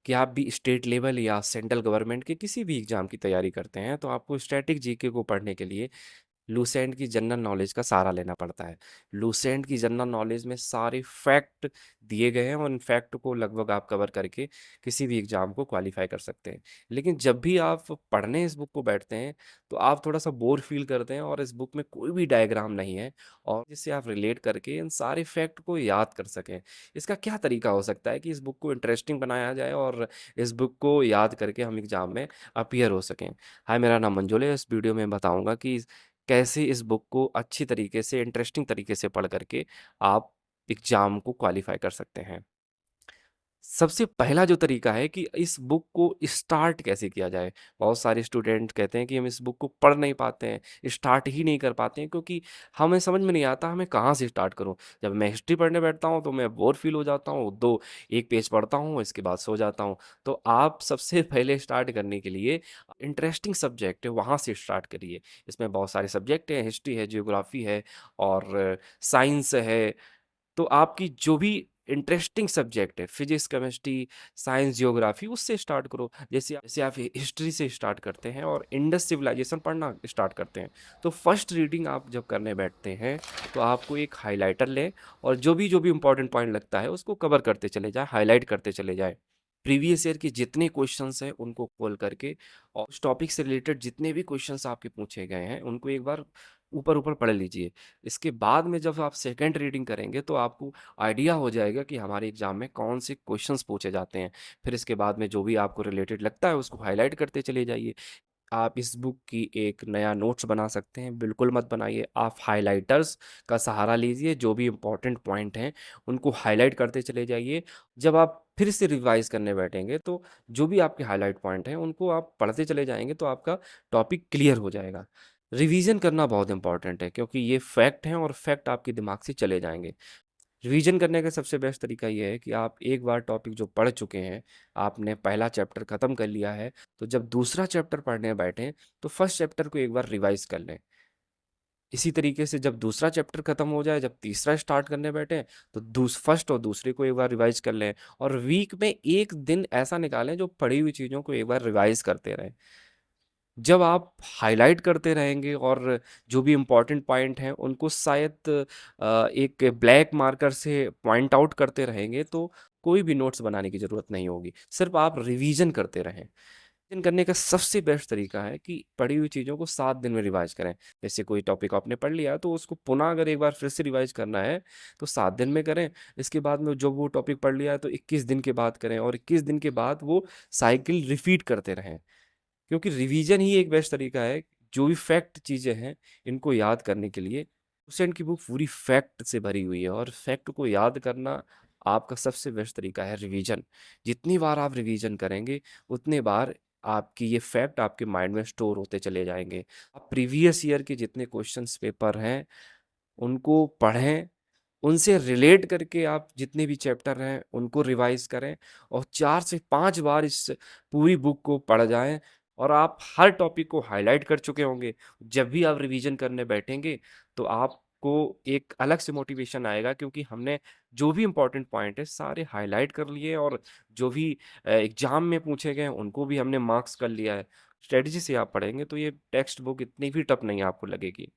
कि आप भी स्टेट लेवल या सेंट्रल गवर्नमेंट के किसी भी एग्ज़ाम की तैयारी करते हैं, तो आपको स्टैटिक जीके को पढ़ने के लिए लूसेंट की जनरल नॉलेज का सहारा लेना पड़ता है। लूसेंट की जनरल नॉलेज में सारे फैक्ट दिए गए हैं और उन फैक्ट को लगभग आप कवर करके किसी भी एग्ज़ाम को क्वालिफ़ाई कर सकते हैं। लेकिन जब भी आप पढ़ने इस बुक को बैठते हैं, तो आप थोड़ा-सा बोर फ़ील करते हैं और इस बुक में कोई भी डायग्राम नहीं है और जिससे आप रिलेट करके इन सारे फैक्ट को याद कर सकें। इसका क्या तरीका हो सकता है कि इस बुक को इंटरेस्टिंग बनाया जाए और इस बुक को याद करके हम एग्ज़ाम में अपीयर हो सकें? हाय, मेरा नाम मंजुल है। इस वीडियो में बताऊँगा कि कैसे इस बुक को अच्छी तरीके से इंटरेस्टिंग तरीके से पढ़ करके आप एग्ज़ाम को क्वालिफ़ाई कर सकते हैं। सबसे पहला जो तरीका है कि इस बुक को स्टार्ट कैसे किया जाए। बहुत सारे स्टूडेंट कहते हैं कि हम इस बुक को पढ़ नहीं पाते हैं, स्टार्ट ही नहीं कर पाते हैं क्योंकि हमें समझ में नहीं आता हमें कहाँ से स्टार्ट करूँ। जब मैं हिस्ट्री पढ़ने बैठता हूँ तो मैं बोर फ़ील हो जाता हूँ, 1 पेज पढ़ता हूँ इसके बाद सो जाता हूँ। तो आप सबसे पहले स्टार्ट करने के लिए इंटरेस्टिंग सब्जेक्ट है वहाँ से स्टार्ट करिए। इसमें बहुत सारे सब्जेक्ट हैं, हिस्ट्री है, ज्योग्राफ़ी है और साइंस है। तो आपकी जो भी इंटरेस्टिंग सब्जेक्ट है फिजिक्स, केमिस्ट्री, साइंस, ज्योग्राफी उससे स्टार्ट करो। जैसे आप हिस्ट्री से स्टार्ट करते हैं और इंडस सिविलाइजेशन पढ़ना स्टार्ट करते हैं, तो फर्स्ट रीडिंग आप जब करने बैठते हैं तो आपको एक हाइलाइटर लें और जो भी इंपॉर्टेंट पॉइंट लगता है उसको कवर करते चले जाएँ, हाइलाइट करते चले जाएँ। प्रीवियस ईयर के जितने क्वेश्चंस हैं उनको खोल करके और उस टॉपिक से रिलेटेड जितने भी क्वेश्चंस आपके पूछे गए हैं उनको एक बार ऊपर-ऊपर पढ़ लीजिए। इसके बाद में जब आप सेकंड रीडिंग करेंगे तो आपको आइडिया हो जाएगा कि हमारे एग्जाम में कौन से क्वेश्चंस पूछे जाते हैं। फिर इसके बाद में जो भी आपको रिलेटेड लगता है उसको हाइलाइट करते चले जाइए। आप इस बुक की एक नया नोट्स बना सकते हैं, बिल्कुल मत बनाइए। आप हाइलाइटर्स का सहारा लीजिए, जो भी इम्पोर्टेंट पॉइंट हैं उनको हाइलाइट करते चले जाइए। जब आप फिर से रिवाइज़ करने बैठेंगे तो जो भी आपके हाइलाइट पॉइंट हैं उनको आप पढ़ते चले जाएँगे तो आपका टॉपिक क्लियर हो जाएगा। रिवीज़न करना बहुत इम्पोर्टेंट है क्योंकि ये फैक्ट हैं और फैक्ट आपके दिमाग से चले जाएँगे। रिवीजन करने का सबसे बेस्ट तरीका ये है कि आप एक बार टॉपिक जो पढ़ चुके हैं, आपने पहला चैप्टर खत्म कर लिया है, तो जब दूसरा चैप्टर पढ़ने बैठें, तो फर्स्ट चैप्टर को एक बार रिवाइज़ कर लें। इसी तरीके से जब दूसरा चैप्टर खत्म हो जाए, जब तीसरा स्टार्ट करने बैठें, तो फर्स्ट और दूसरे को एक बार रिवाइज़ कर लें और वीक में 1 दिन ऐसा निकालें जो पढ़ी हुई चीज़ों को एक बार रिवाइज़ करते रहें। जब आप हाइलाइट करते रहेंगे और जो भी इम्पोर्टेंट पॉइंट हैं उनको शायद एक ब्लैक मार्कर से पॉइंट आउट करते रहेंगे तो कोई भी नोट्स बनाने की ज़रूरत नहीं होगी। सिर्फ आप रिवीजन करते रहें। रिवीजन करने का सबसे बेस्ट तरीका है कि पढ़ी हुई चीज़ों को 7 दिन में रिवाइज़ करें। जैसे कोई टॉपिक आपने पढ़ लिया तो उसको पुनः अगर एक बार फिर से रिवाइज़ करना है तो 7 दिन में करें। इसके बाद में जो वो टॉपिक पढ़ लिया है तो 21 दिन के बाद करें और 21 दिन के बाद वो साइकिल रिपीट करते रहें। क्योंकि रिवीजन ही एक बेस्ट तरीका है, जो भी फैक्ट चीज़ें हैं, इनको याद करने के लिए। हुसैन की बुक पूरी फैक्ट से भरी हुई है और फैक्ट को याद करना आपका सबसे बेस्ट तरीका है रिवीजन। जितनी बार आप रिवीजन करेंगे, उतने बार आपकी ये फैक्ट आपके माइंड में स्टोर होते चले जाएँगे। आप प्रीवियस ईयर के जितने क्वेश्चन्स पेपर हैं, उनको पढ़ें, उनसे रिलेट करके आप जितने भी चैप्टर हैं, उनको रिवाइज़ करें और 4 से 5 बार इस पूरी बुक को पढ़ जाएँ और आप हर टॉपिक को हाइलाइट कर चुके होंगे। जब भी आप रिवीजन करने बैठेंगे, तो आपको एक अलग से मोटिवेशन आएगा क्योंकि हमने जो भी इम्पोर्टेंट पॉइंट है, सारे हाइलाइट कर लिए और जो भी एग्ज़ाम में पूछे गए हैं, उनको भी हमने मार्क्स कर लिया है। स्ट्रैटेजी से आप पढ़ेंगे, तो ये टेक्स्ट बुक इतनी भी टफ़ नहीं आपको लगेगी।